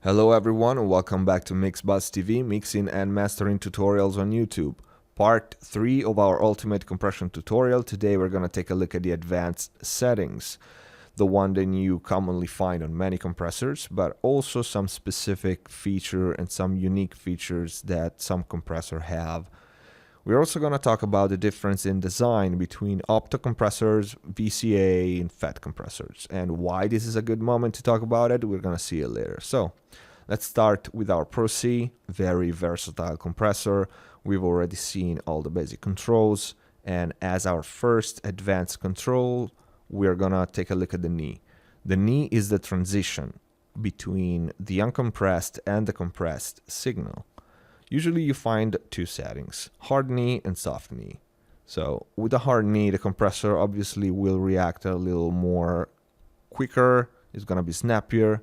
Hello everyone and welcome back to MixBuzz TV, mixing and mastering tutorials on YouTube. Part 3 of our ultimate compression tutorial. Today we're going to take a look at the advanced settings, the one that you commonly find on many compressors, but also some specific feature and some unique features that some compressors have. We're also going to talk about the difference in design between Opto compressors, VCA, and FET compressors, and why this is a good moment to talk about it. We're going to see it later. So let's start with our Pro C, very versatile compressor. We've already seen all the basic controls, and as our first advanced control, we're going to take a look at the knee. The knee is the transition between the uncompressed and the compressed signal. Usually you find two settings, hard knee and soft knee. So with the hard knee, the compressor obviously will react a little more quicker, it's going to be snappier.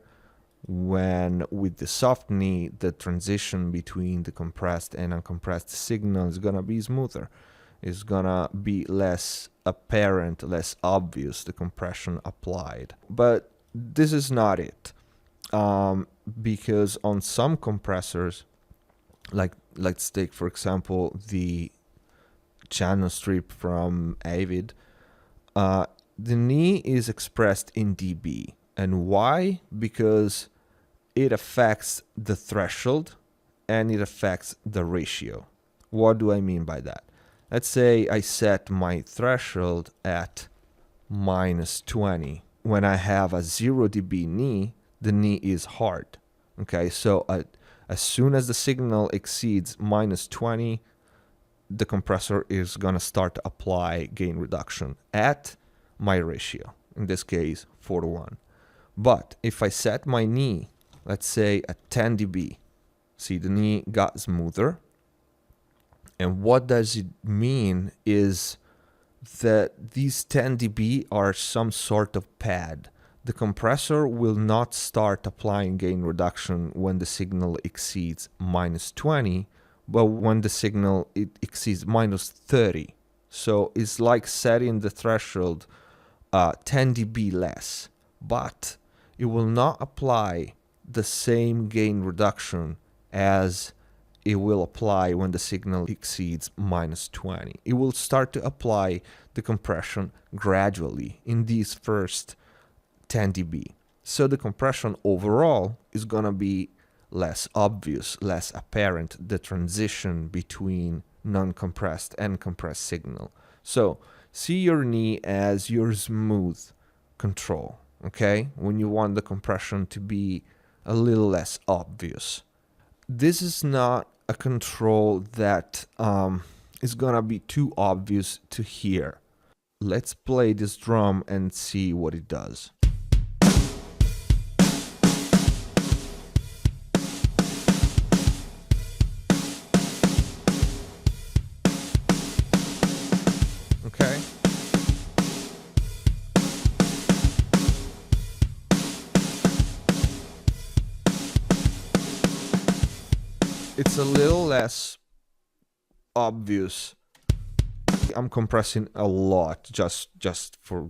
When with the soft knee, the transition between the compressed and uncompressed signal is going to be smoother. It's going to be less apparent, less obvious, the compression applied. But this is not it. Because on some compressors, like let's take for example the channel strip from Avid, the knee is expressed in dB. And why? Because it affects the threshold and it affects the ratio. What do I mean by that? Let's say I set my threshold at -20. When I have a 0 dB knee, the knee is hard. Okay, so as soon as the signal exceeds -20, the compressor is going to start to apply gain reduction at my ratio, in this case 4:1. But if I set my knee, let's say at 10 dB, see, the knee got smoother. And what does it mean is that these 10 dB are some sort of pad. The compressor will not start applying gain reduction when the signal exceeds -20, but when the signal exceeds -30. So it's like setting the threshold 10 dB less, but it will not apply the same gain reduction as it will apply when the signal exceeds -20. It will start to apply the compression gradually in these first 10 dB. So the compression overall is going to be less obvious, less apparent, the transition between non-compressed and compressed signal. So see your knee as your smooth control, okay? When you want the compression to be a little less obvious. This is not a control that is going to be too obvious to hear. Let's play this drum and see what it does. Okay. It's a little less obvious. I'm compressing a lot just for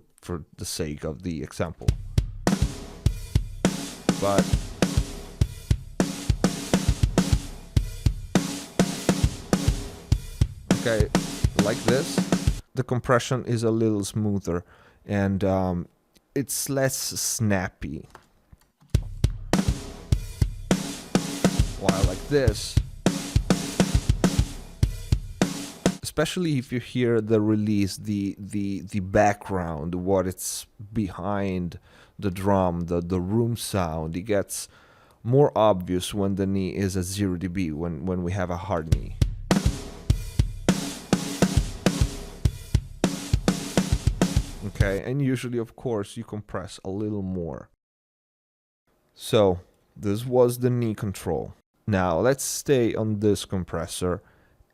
the sake of the example. But okay, like this, the compression is a little smoother and it's less snappy. While like this, especially if you hear the release, the background, what it's behind the drum, the room sound, it gets more obvious when the knee is at 0 dB, when we have a hard knee. Okay, and usually, of course, you compress a little more. So this was the knee control. Now let's stay on this compressor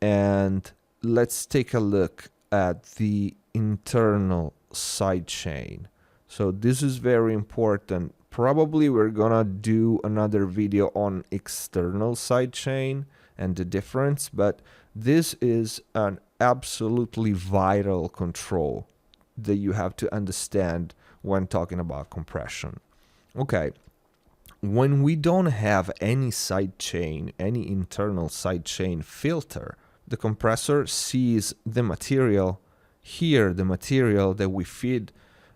and let's take a look at the internal sidechain. So this is very important. Probably we're gonna do another video on external sidechain and the difference, but this is an absolutely vital control that you have to understand when talking about compression. Okay, when we don't have any sidechain, any internal sidechain filter, the compressor sees the material here, the material that we feed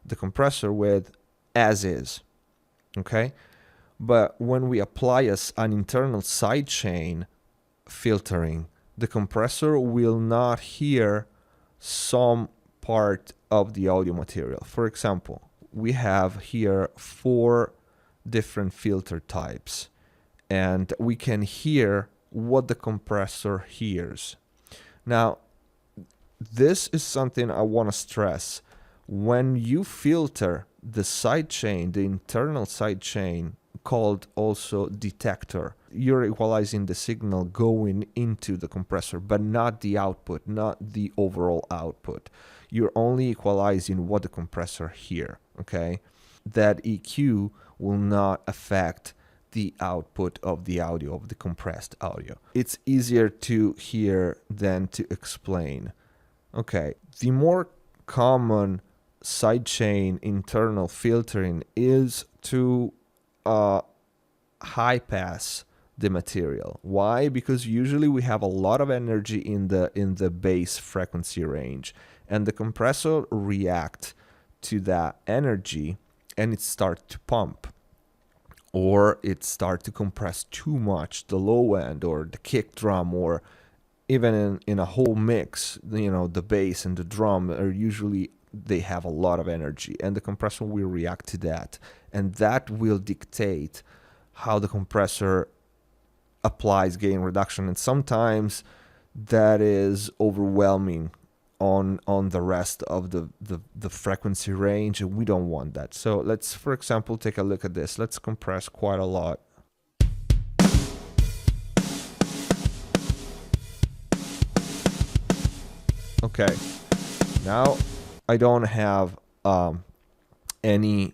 the compressor with, as is. Okay? But when we apply an internal sidechain filtering, the compressor will not hear some part of the audio material. For example, we have here 4 different filter types, and we can hear what the compressor hears. Now, this is something I want to stress. When you filter the sidechain, the internal sidechain, called also detector, you're equalizing the signal going into the compressor, but not the output, not the overall output. You're only equalizing what the compressor hears, okay? That EQ will not affect the output of the audio, of the compressed audio. It's easier to hear than to explain. Okay, the more common sidechain internal filtering is to high pass the material. Why? Because usually we have a lot of energy in the bass frequency range, and the compressor reacts to that energy and it starts to pump, or it starts to compress too much the low end or the kick drum, or even in a whole mix, you know, the bass and the drum are usually, they have a lot of energy, and the compressor will react to that, and that will dictate how the compressor applies gain reduction, and sometimes that is overwhelming on the rest of the frequency range, and we don't want that. So let's, for example, take a look at this. Let's compress quite a lot. Okay, now I don't have any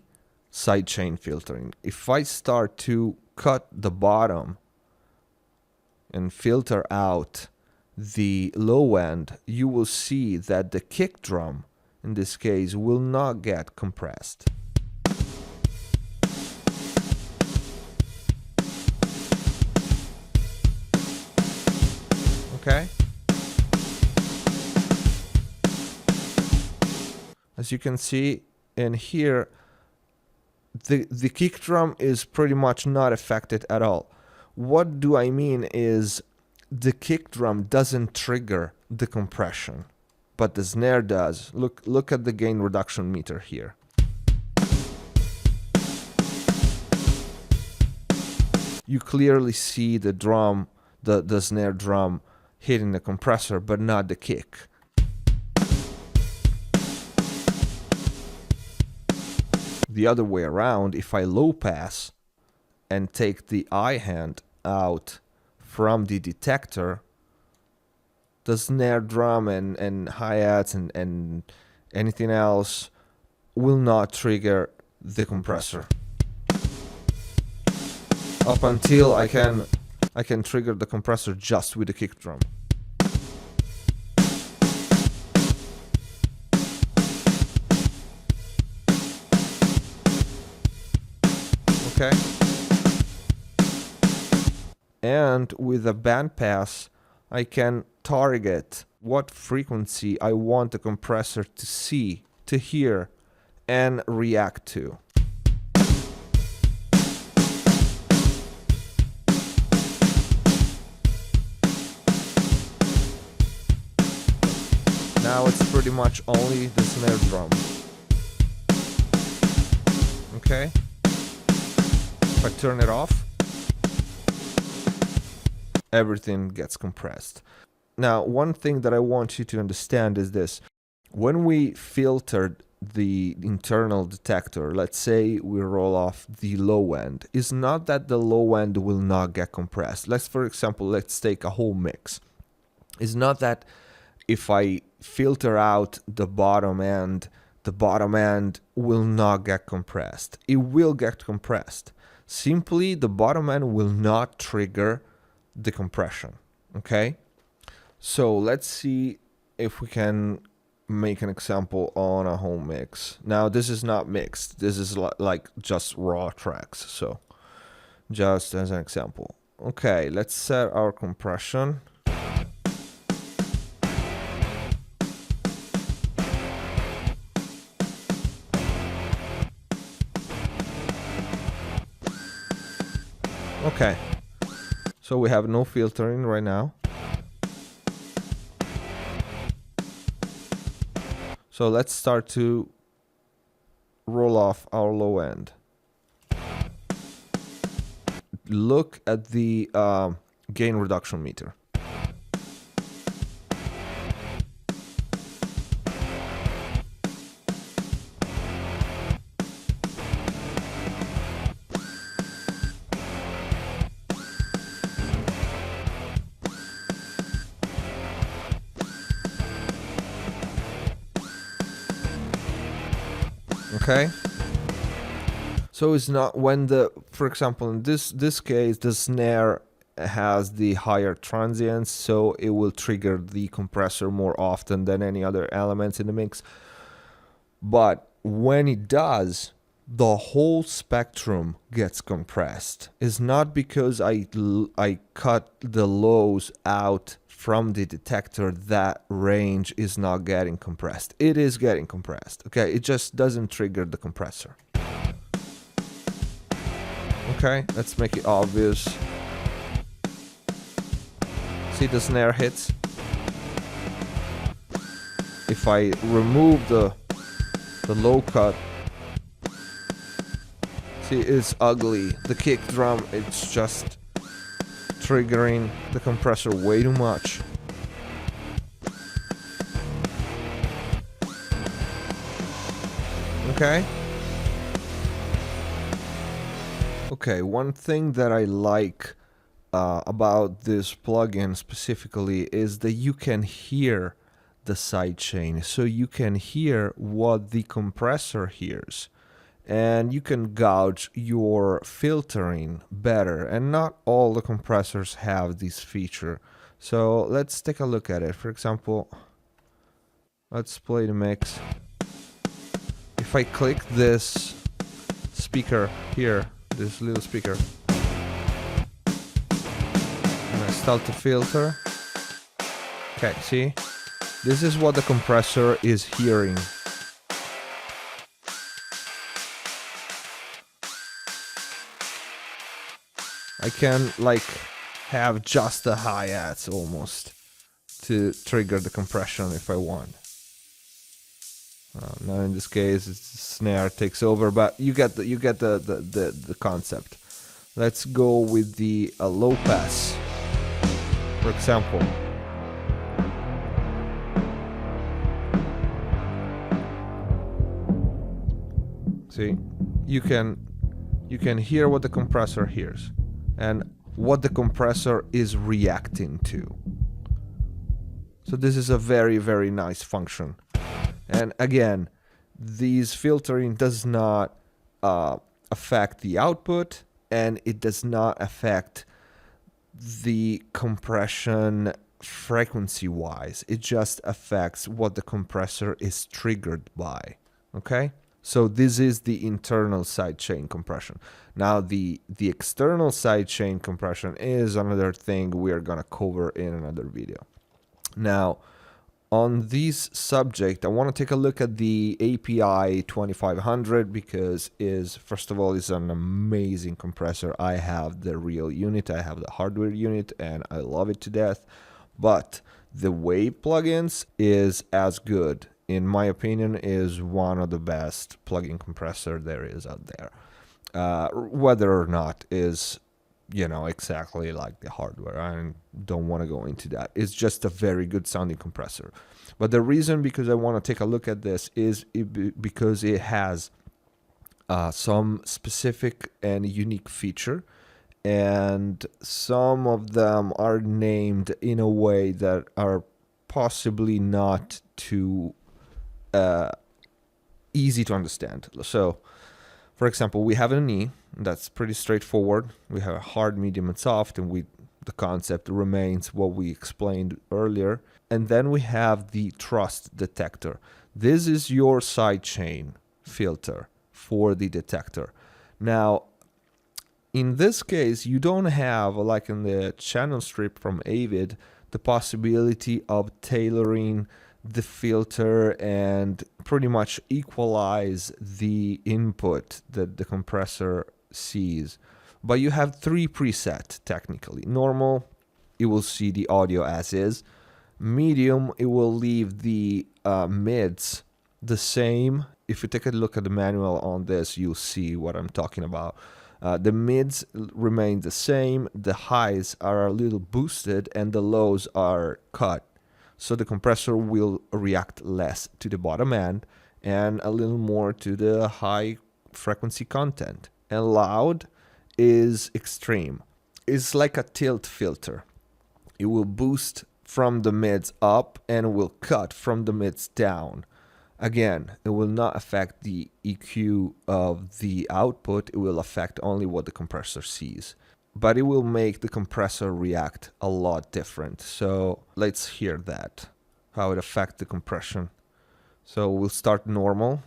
sidechain filtering. If I start to cut the bottom and filter out the low end, you will see that the kick drum, in this case, will not get compressed. Okay? As you can see in here, the kick drum is pretty much not affected at all. What do I mean is the kick drum doesn't trigger the compression, but the snare does. Look at the gain reduction meter here. You clearly see the drum, the snare drum hitting the compressor, but not the kick. The other way around, if I low pass and take the I hand out from the detector, the snare drum and hi-hats and anything else will not trigger the compressor. Up until I can trigger the compressor just with the kick drum. Okay? And with a bandpass, I can target what frequency I want the compressor to see, to hear, and react to. Now it's pretty much only the snare drum. Okay? If I turn it off, everything gets compressed. Now, one thing that I want you to understand is this. When we filtered the internal detector, let's say we roll off the low end, it's not that the low end will not get compressed. For example, let's take a whole mix. It's not that if I filter out the bottom end will not get compressed. It will get compressed. Simply, the bottom end will not trigger the compression. Okay? So let's see if we can make an example on a home mix. Now, this is not mixed. This is like just raw tracks. So just as an example. Okay, let's set our compression. Okay, so we have no filtering right now. So let's start to roll off our low end. Look at the gain reduction meter. Okay, so it's not when the, for example, in this case, the snare has the higher transients, so it will trigger the compressor more often than any other elements in the mix. But when it does, the whole spectrum gets compressed. It's not because I cut the lows out from the detector that range is not getting compressed. It is getting compressed. Okay, it just doesn't trigger the compressor. Okay, let's make it obvious. See the snare hits? If I remove the low cut, see, it's ugly. The kick drum, it's just triggering the compressor way too much. Okay. Okay, one thing that I like about this plugin specifically is that you can hear the sidechain, so you can hear what the compressor hears, and you can gauge your filtering better, and not all the compressors have this feature. So let's take a look at it. For example, let's play the mix. If I click this speaker here, this little speaker, and I start to filter, okay, see? This is what the compressor is hearing. I can like have just the hi-hats almost to trigger the compression if I want. Now in this case, it's the snare takes over, but you get the concept. Let's go with the low pass, for example. See, you can hear what the compressor hears and what the compressor is reacting to. So this is a very, very nice function. And again, these filtering does not affect the output, and it does not affect the compression frequency wise. It just affects what the compressor is triggered by. Okay? So this is the internal sidechain compression. Now the external sidechain compression is another thing we are gonna cover in another video. Now, on this subject, I want to take a look at the API 2500 because first of all, it's an amazing compressor. I have the real unit, I have the hardware unit, and I love it to death. But the Wave plugins is as good. In my opinion, is one of the best plugin compressor there is out there. Whether or not is, you know, exactly like the hardware, I don't want to go into that. It's just a very good sounding compressor. But the reason because I want to take a look at this is because it has some specific and unique feature, and some of them are named in a way that are possibly not too easy to understand. So, for example, we have a knee. That's pretty straightforward. We have a hard, medium, and soft, and the concept remains what we explained earlier. And then we have the thrust detector. This is your sidechain filter for the detector. Now, In this case, you don't have, like in the channel strip from Avid, the possibility of tailoring the filter and pretty much equalize the input that the compressor sees. But you have 3 preset technically. Normal, it will see the audio as is. Medium, it will leave the mids the same. If you take a look at the manual on this, you'll see what I'm talking about. The mids remain the same, the highs are a little boosted, and the lows are cut. So the compressor will react less to the bottom end and a little more to the high frequency content. And loud is extreme. It's like a tilt filter. It will boost from the mids up and will cut from the mids down. Again, it will not affect the EQ of the output, it will affect only what the compressor sees. But it will make the compressor react a lot different. So let's hear that, how it affects the compression. So we'll start normal.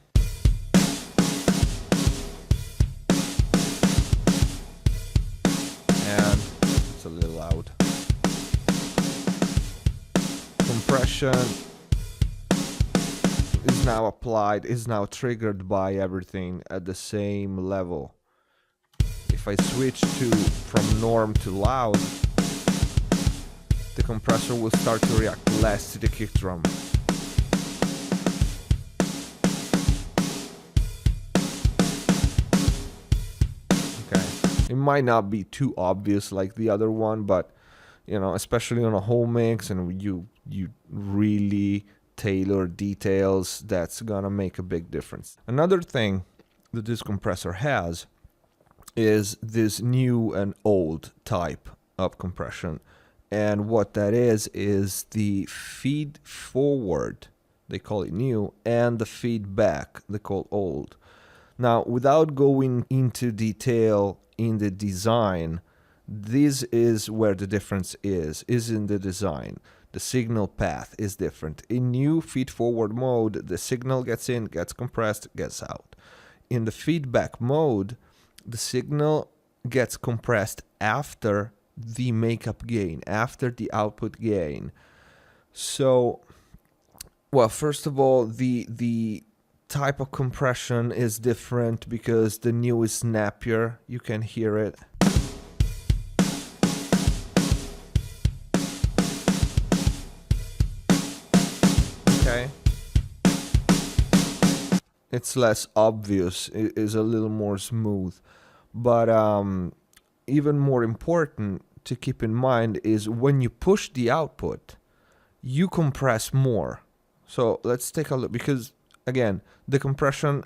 And it's a little loud. Compression is now applied, is now triggered by everything at the same level. If I switch from norm to loud, the compressor will start to react less to the kick drum. Okay, it might not be too obvious like the other one, but you know, especially on a whole mix and you really tailor details, that's gonna make a big difference. Another thing that this compressor has is this new and old type of compression. And what that is the feed forward, they call it new, and the feedback, they call old. Now, without going into detail in the design, this is where the difference is in the design. The signal path is different. In new feed forward mode, the signal gets in, gets compressed, gets out. In the feedback mode, the signal gets compressed after the makeup gain, after the output gain. So, well, first of all, the type of compression is different because the new is snappier. You can hear it. Okay. It's less obvious, it is a little more smooth. But even more important to keep in mind is when you push the output, you compress more. So let's take a look, because again, the compression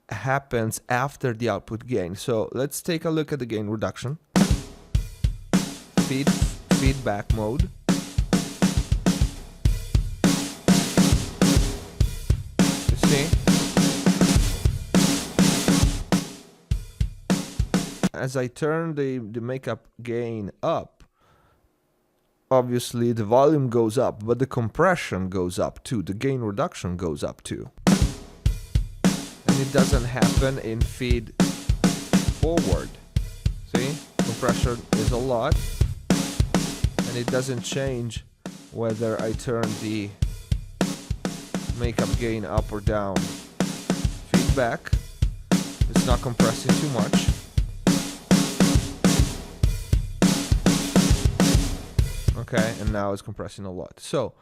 happens after the output gain. So let's take a look at the gain reduction. Feedback mode. You see? As I turn the makeup gain up, obviously the volume goes up, but the compression goes up too. The gain reduction goes up too. And it doesn't happen in feed forward. See? Compression is a lot. And it doesn't change whether I turn the makeup gain up or down. Feedback, it's not compressing too much. Okay, and now it's compressing a lot. So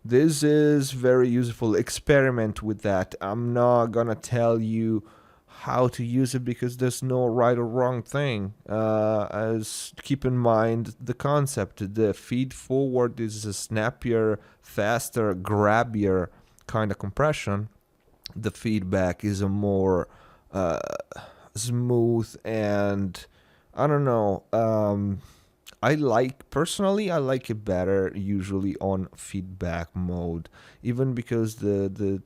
this is very useful. Experiment with that. I'm not gonna tell you how to use it because there's no right or wrong thing. As keep in mind the concept. The feed forward is a snappier, faster, grabbier kind of compression. The feedback is a more smooth and I don't know. Personally, I like it better usually on feedback mode, even because the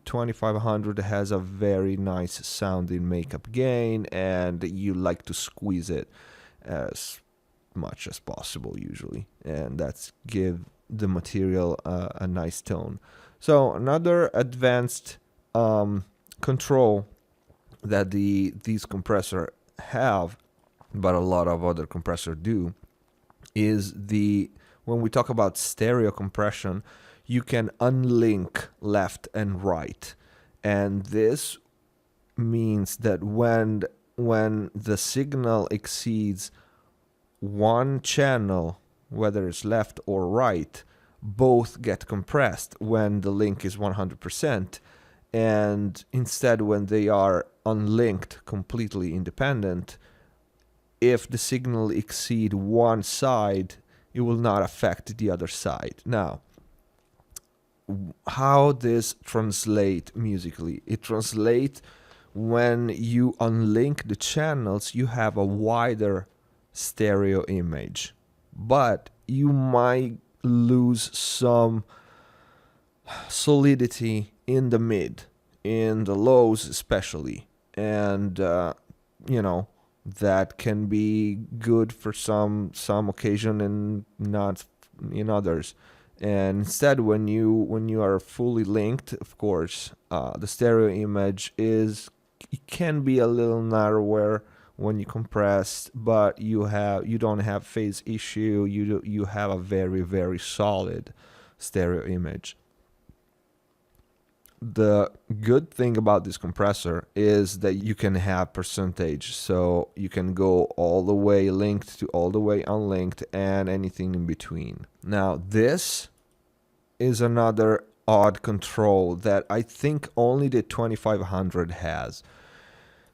2500 has a very nice sounding makeup gain and you like to squeeze it as much as possible usually, and that's give the material a nice tone. So another advanced control that these compressors have but a lot of other compressors do, is when we talk about stereo compression, you can unlink left and right. And this means that when the signal exceeds one channel, whether it's left or right, both get compressed when the link is 100%. And instead, when they are unlinked, completely independent, if the signal exceed one side, it will not affect the other side. Now, how this translate musically? It translates when you unlink the channels, you have a wider stereo image, but you might lose some solidity in the mid, in the lows especially, and that can be good for some occasion and not in others. And instead, when you are fully linked, of course, the stereo image it can be a little narrower when you compress, but you don't have phase issue. You have a very, very solid stereo image. The good thing about this compressor is that you can have percentage, so you can go all the way linked to all the way unlinked and anything in between. Now, this is another odd control that I think only the 2500 has.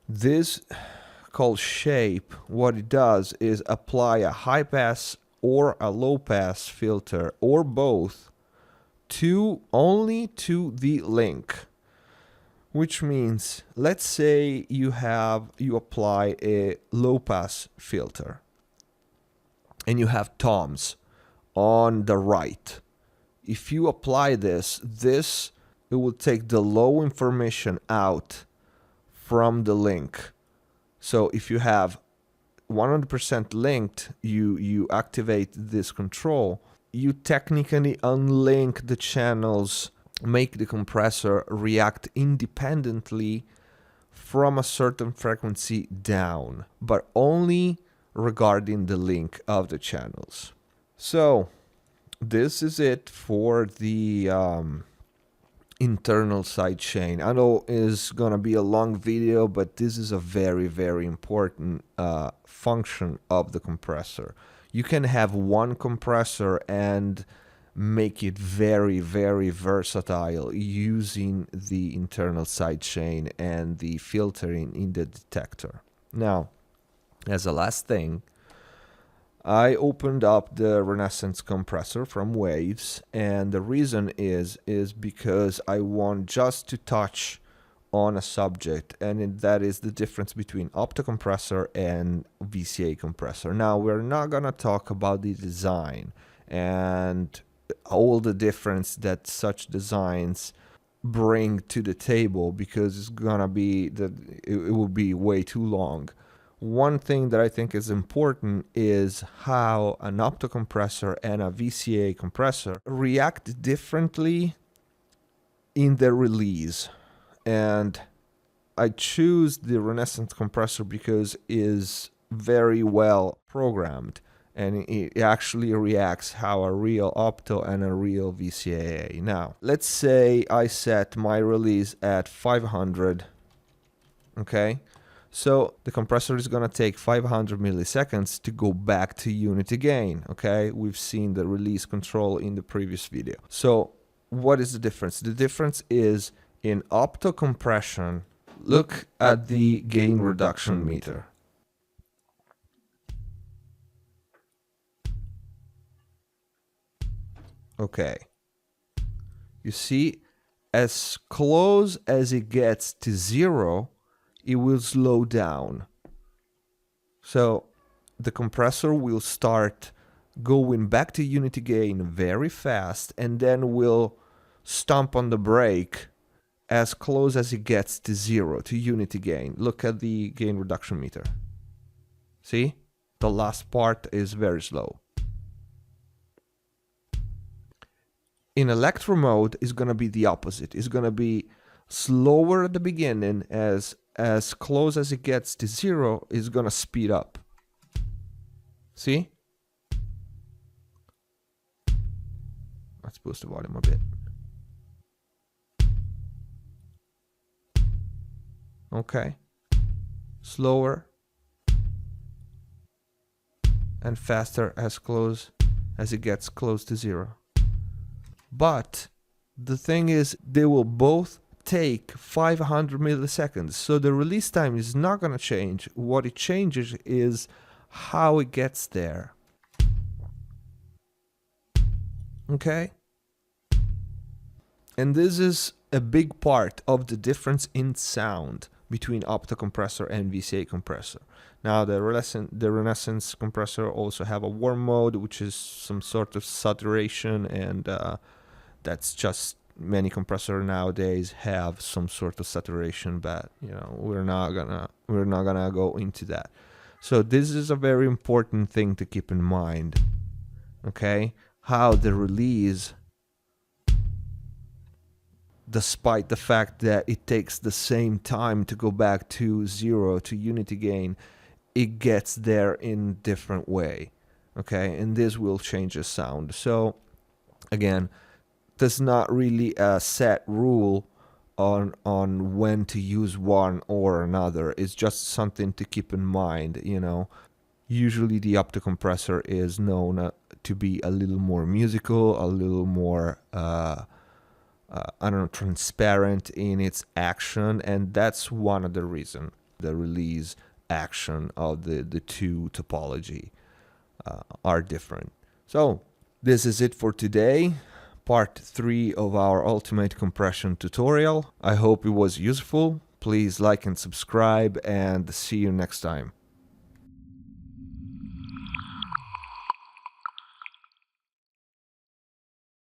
This, called shape, what it does is apply a high pass or a low pass filter or both only to the link, which means, let's say you apply a low pass filter and you have toms on the right. If you apply this it will take the low information out from the link. So if you have 100% linked, you activate this control, you technically unlink the channels, make the compressor react independently from a certain frequency down, but only regarding the link of the channels. So this is it for the internal sidechain. I know it's gonna be a long video, but this is a very, very important function of the compressor. You can have one compressor and make it very, very versatile using the internal sidechain and the filtering in the detector. Now, as a last thing, I opened up the Renaissance compressor from Waves, and the reason is because I want just to touch on a subject, and that is the difference between Opto compressor and VCA compressor. Now, we're not gonna talk about the design and all the difference that such designs bring to the table, because it's gonna be it will be way too long. One thing that I think is important is how an Opto compressor and a VCA compressor react differently in their release. And I choose the Renaissance compressor because it is very well programmed, and it actually reacts how a real Opto and a real VCA. Now, let's say I set my release at 500, okay? So the compressor is going to take 500 milliseconds to go back to unity gain, okay? We've seen the release control in the previous video. So what is the difference? The difference is in Opto compression, look at the gain reduction meter. Okay. You see, as close as it gets to 0, it will slow down. So the compressor will start going back to unity gain very fast, and then will stomp on the brake as close as it gets to 0, to unity gain. Look at the gain reduction meter. See? The last part is very slow. In electro mode, it's going to be the opposite. It's going to be slower at the beginning. As close as it gets to 0, it's going to speed up. See? Let's boost the volume a bit. Okay. Slower and faster as it gets close to 0. But the thing is, they will both take 500 milliseconds. So the release time is not going to change. What it changes is how it gets there. Okay? And this is a big part of the difference in sound between Opto compressor and VCA compressor. Now the Renaissance compressor also have a warm mode, which is some sort of saturation, and that's just many compressors nowadays have some sort of saturation, but you know, we're not gonna go into that. So this is a very important thing to keep in mind. Okay, how the release, despite the fact that it takes the same time to go back to 0 to unity gain, it gets there in different way. Okay, and this will change the sound. So again, there's not really a set rule on when to use one or another. It's just something to keep in mind, you know. Usually the Opto compressor is known to be a little more musical, a little more I don't know, transparent in its action, and that's one of the reasons the release action of the two topology are different. So this is it for today. Part 3 of our ultimate compression tutorial. I hope it was useful. Please like and subscribe, and see you next time.